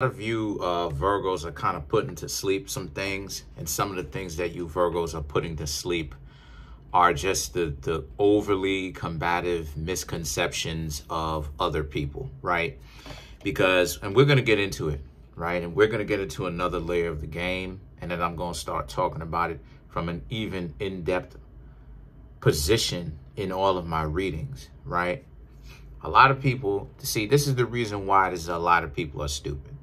Of you Virgos are kind of putting to sleep some things, and some of the things that you Virgos are putting to sleep are just the overly combative misconceptions of other people, right? And we're going to get into it, right? And we're going to get into another layer of the game, and then I'm going to start talking about it from an even in-depth position in all of my readings, right? A lot of people, see, this is the reason why a lot of people are stupid.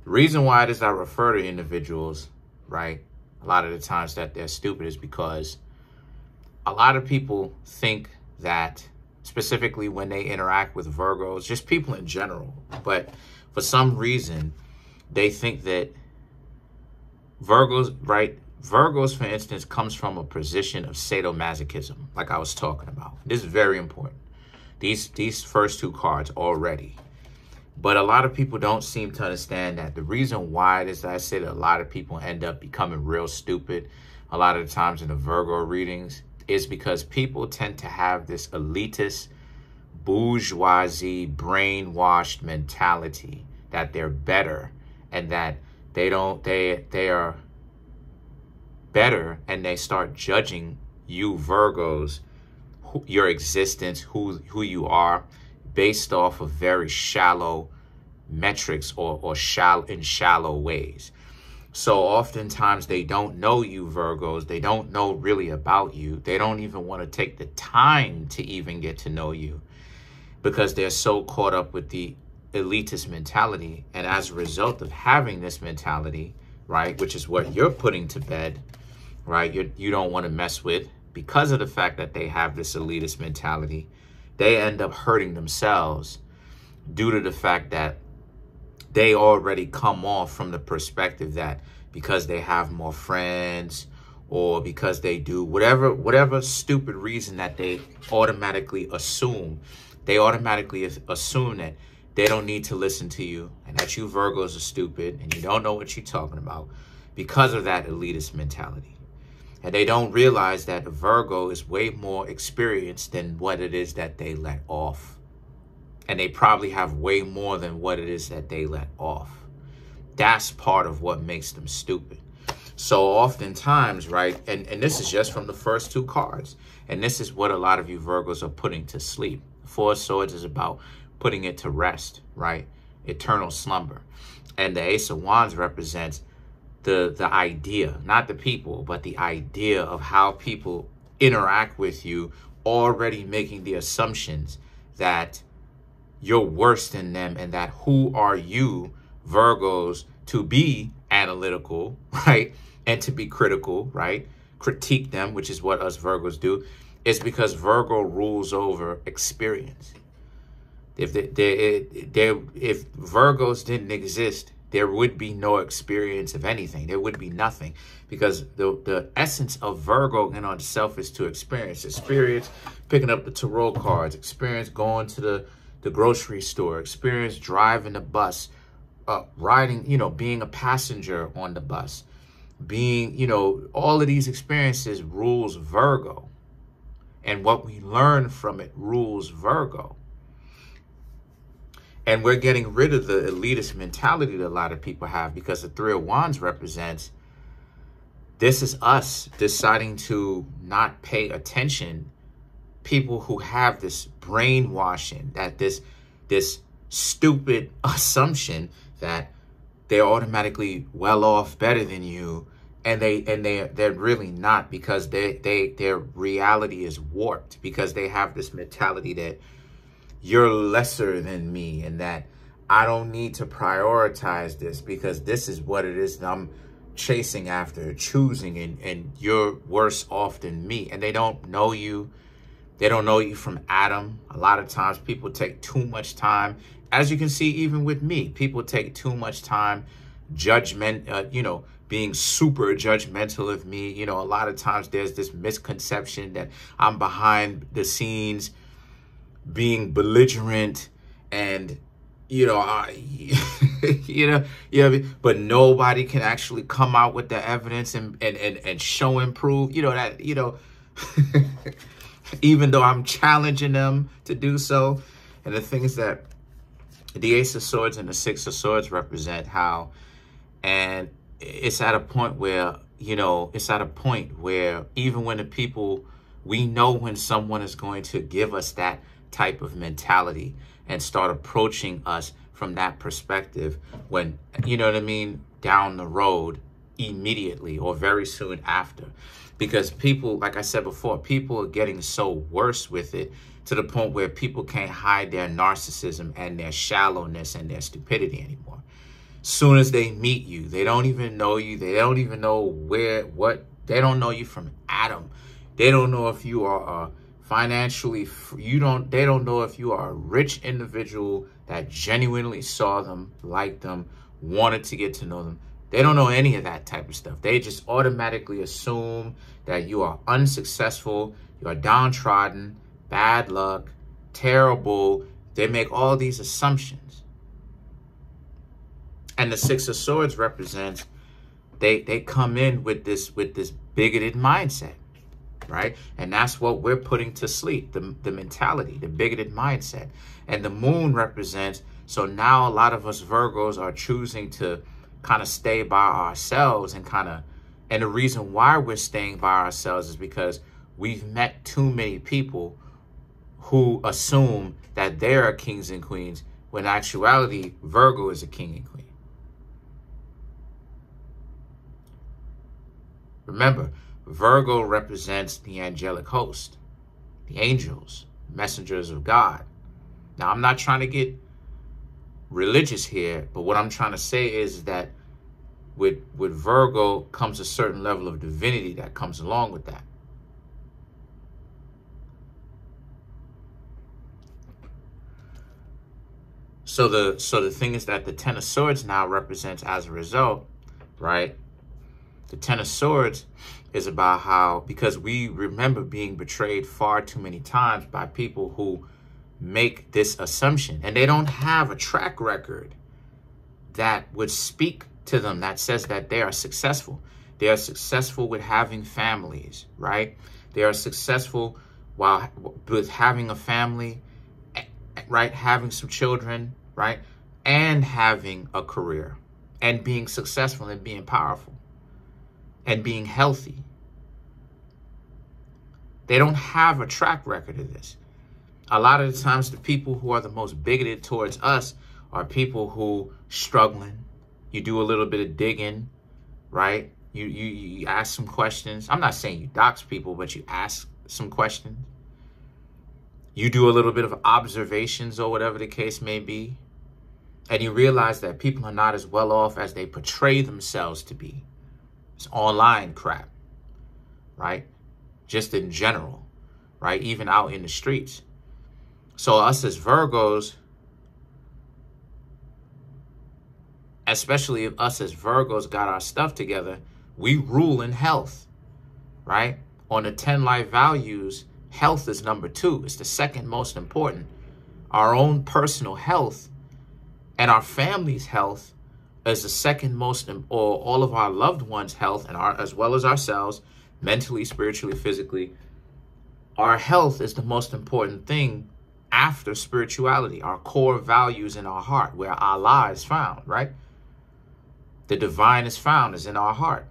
The reason why it is I refer to individuals, right, a lot of the times that they're stupid is because a lot of people think that, specifically when they interact with Virgos, just people in general, but for some reason, they think that Virgos, right, Virgos, for instance, comes from a position of sadomasochism, like I was talking about. This is very important. These first two cards already. But a lot of people don't seem to understand that the reason why it is that I say that a lot of people end up becoming real stupid a lot of the times in the Virgo readings is because people tend to have this elitist, bourgeoisie, brainwashed mentality that they're better and that they are better, and they start judging you Virgos, your existence, who you are, based off of very shallow metrics or shallow ways. So oftentimes they don't know you Virgos. They don't know really about you. They don't even want to take the time to even get to know you because they're so caught up with the elitist mentality. And as a result of having this mentality, right, which is what you're putting to bed, right, you don't want to mess with, because of the fact that they have this elitist mentality, they end up hurting themselves due to the fact that they already come off from the perspective that because they have more friends or because they do whatever stupid reason that they automatically assume that they don't need to listen to you and that you Virgos are stupid and you don't know what you're talking about because of that elitist mentality. And they don't realize that a Virgo is way more experienced than what it is that they let off. And they probably have way more than what it is that they let off. That's part of what makes them stupid. So oftentimes, right, and this is just from the first two cards, and this is what a lot of you Virgos are putting to sleep. The Four of Swords is about putting it to rest, right? Eternal slumber. And the Ace of Wands represents the idea, not the people, but the idea of how people interact with you, already making the assumptions that you're worse than them and that who are you, Virgos, to be analytical, right? And to be critical, right? Critique them, which is what us Virgos do. It's because Virgo rules over experience. If Virgos didn't exist, there would be no experience of anything. There would be nothing, because the essence of Virgo in on itself is to experience. Experience picking up the tarot cards, experience going to the grocery store, experience driving the bus, riding, being a passenger on the bus, being, all of these experiences rules Virgo. And what we learn from it rules Virgo. And we're getting rid of the elitist mentality that a lot of people have, because the Three of Wands represents, this is us deciding to not pay attention. People who have this brainwashing, that this stupid assumption that they're automatically well off, better than you, and they're really not, because their reality is warped, because they have this mentality that you're lesser than me and that I don't need to prioritize this because this is what it is that I'm chasing after, choosing, and you're worse off than me. And they don't know you. They don't know you from Adam. A lot of times people take too much time. As you can see, even with me, people take too much time being super judgmental of me. A lot of times there's this misconception that I'm behind the scenes being belligerent and, but nobody can actually come out with the evidence and show and prove, even though I'm challenging them to do so. And the thing is that The Ace of Swords and the Six of Swords represent how, and it's at a point where, you know, it's at a point where even when the people, we know when someone is going to give us that type of mentality and start approaching us from that perspective when, you know what I mean, down the road immediately or very soon after. Because people, like I said before, people are getting so worse with it to the point where people can't hide their narcissism and their shallowness and their stupidity anymore. Soon as they meet you, they don't even know you. They don't even know they don't know you from Adam. They don't know if you are financially, they don't know if you are a rich individual that genuinely saw them, liked them, wanted to get to know them. They don't know any of that type of stuff. They just automatically assume that you are unsuccessful, you are downtrodden, bad luck, terrible. They make all these assumptions. And the Six of Swords represents, they come in with this bigoted mindset, right? And that's what we're putting to sleep, the mentality, the bigoted mindset. And the Moon represents, so now a lot of us Virgos are choosing to kind of stay by ourselves and the reason why we're staying by ourselves is because we've met too many people who assume that they are kings and queens when in actuality Virgo is a king and queen. Remember, Virgo represents the angelic host, the angels, messengers of God. Now, I'm not trying to get religious here, but what I'm trying to say is that with Virgo comes a certain level of divinity that comes along with that. So the thing is that the Ten of Swords now represents, as a result, right? The Ten of Swords is about how, because we remember being betrayed far too many times by people who make this assumption, and they don't have a track record that would speak to them that says that they are successful. They are successful with having families, right? They are successful with having a family, right? Having some children, right? And having a career and being successful and being powerful and being healthy. They don't have a track record of this. A lot of the times, the people who are the most bigoted towards us are people who struggling. You do a little bit of digging, right? You ask some questions. I'm not saying you dox people, but you ask some questions. You do a little bit of observations or whatever the case may be. And you realize that people are not as well off as they portray themselves to be. It's online crap, right? Just in general, right? Even out in the streets. So us as Virgos, especially if us as Virgos got our stuff together, we rule in health, right? On the 10 life values, health is number 2. It's the second most important. Our own personal health and our family's health is the second most, or all of our loved ones' health, and as well as ourselves, mentally, spiritually, physically. Our health is the most important thing after spirituality, our core values in our heart, where Allah is found, right? The divine is found, is in our heart,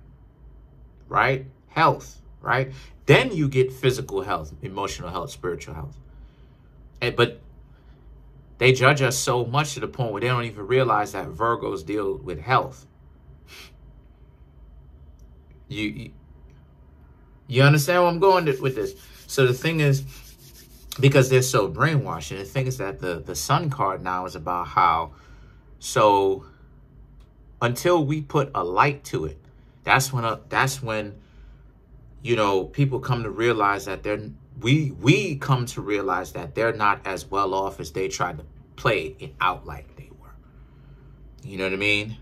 right? Health, right? Then you get physical health, emotional health, spiritual health. But they judge us so much to the point where they don't even realize that Virgos deal with health. You understand where I'm going with this? So the thing is, because they're so brainwashed, and the thing is that the Sun card now is about how, so until we put a light to it, that's when you know, people come to realize that we come to realize that they're not as well off as they tried to play it out like they were. You know what I mean?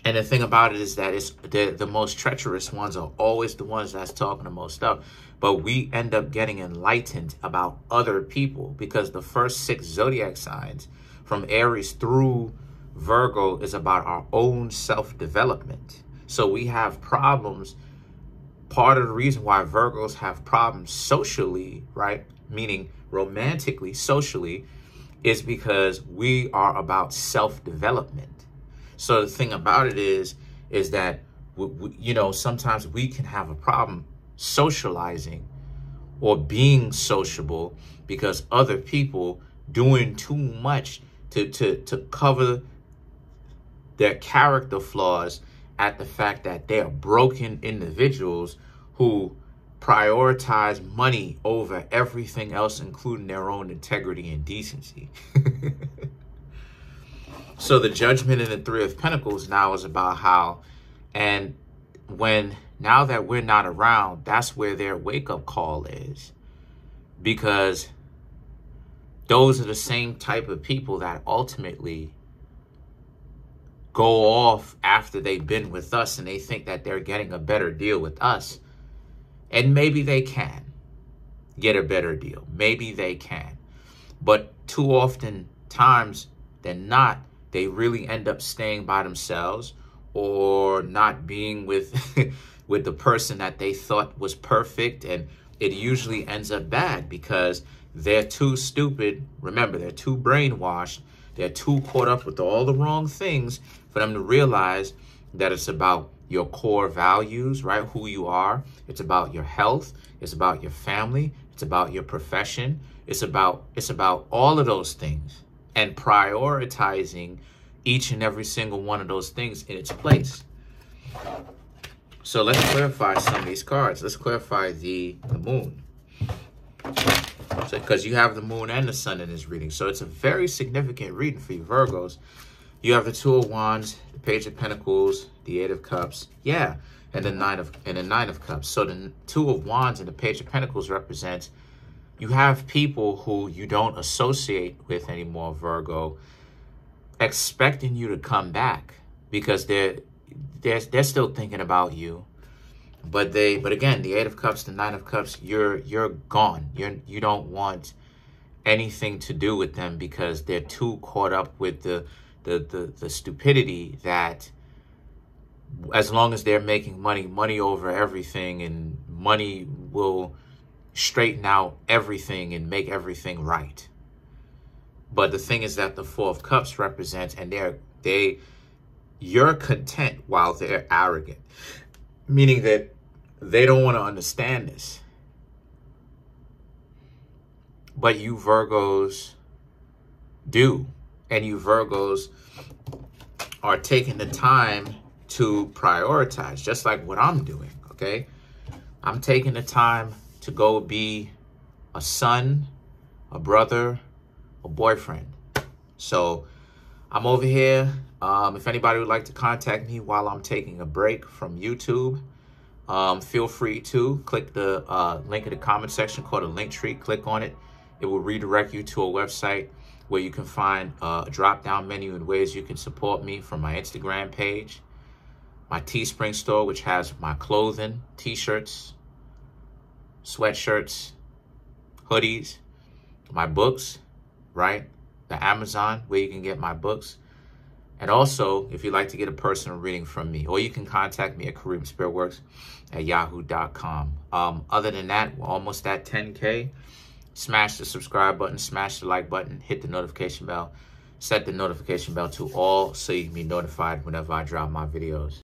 And the thing about it is that it's the most treacherous ones are always the ones that's talking the most stuff. But we end up getting enlightened about other people because the first 6 zodiac signs from Aries through Virgo is about our own self-development. So we have problems. Part of the reason why Virgos have problems socially, right? Meaning romantically, socially, is because we are about self-development. So the thing about it is that, you know, sometimes we can have a problem socializing or being sociable because other people doing too much to cover their character flaws at the fact that they are broken individuals who prioritize money over everything else, including their own integrity and decency. So the Judgment in the Three of Pentacles now is about how, and now that we're not around, that's where their wake-up call is. Because those are the same type of people that ultimately go off after they've been with us and they think that they're getting a better deal with us. And maybe they can get a better deal. Maybe they can. But too often times than not, they really end up staying by themselves or not being with with the person that they thought was perfect. And it usually ends up bad because they're too stupid. Remember, they're too brainwashed. They're too caught up with all the wrong things for them to realize that it's about your core values, right? Who you are. It's about your health. It's about your family. It's about your profession. It's about all of those things, and prioritizing each and every single one of those things in its place. So let's clarify some of these cards. Let's clarify the moon. So, because you have the moon and the sun in this reading. So it's a very significant reading for you Virgos. You have the Two of Wands, the Page of Pentacles, the Eight of Cups, yeah, and the Nine of Cups. So the Two of Wands and the Page of Pentacles represents you have people who you don't associate with anymore, Virgo, expecting you to come back because they're still thinking about you. But again, the Eight of Cups, the Nine of Cups, you're gone. You don't want anything to do with them because they're too caught up with the stupidity that as long as they're making money over everything, and money will straighten out everything and make everything right. But the thing is that the Four of Cups represents, and you're content while they're arrogant, meaning that they don't want to understand this. But you Virgos do. And you Virgos are taking the time to prioritize, just like what I'm doing, okay? I'm taking the time to go be a son, a brother, a boyfriend. So I'm over here. If anybody would like to contact me while I'm taking a break from YouTube, feel free to click the link in the comment section called a link tree. Click on it. It will redirect you to a website where you can find a drop-down menu and ways you can support me from my Instagram page, my Teespring store, which has my clothing, t-shirts, sweatshirts, hoodies, my books, right? The Amazon, where you can get my books. And also, if you'd like to get a personal reading from me, or you can contact me at Kareemspiritworks@yahoo.com. Other than that, we're almost at 10K. Smash the subscribe button, smash the like button, hit the notification bell, set the notification bell to all so you can be notified whenever I drop my videos.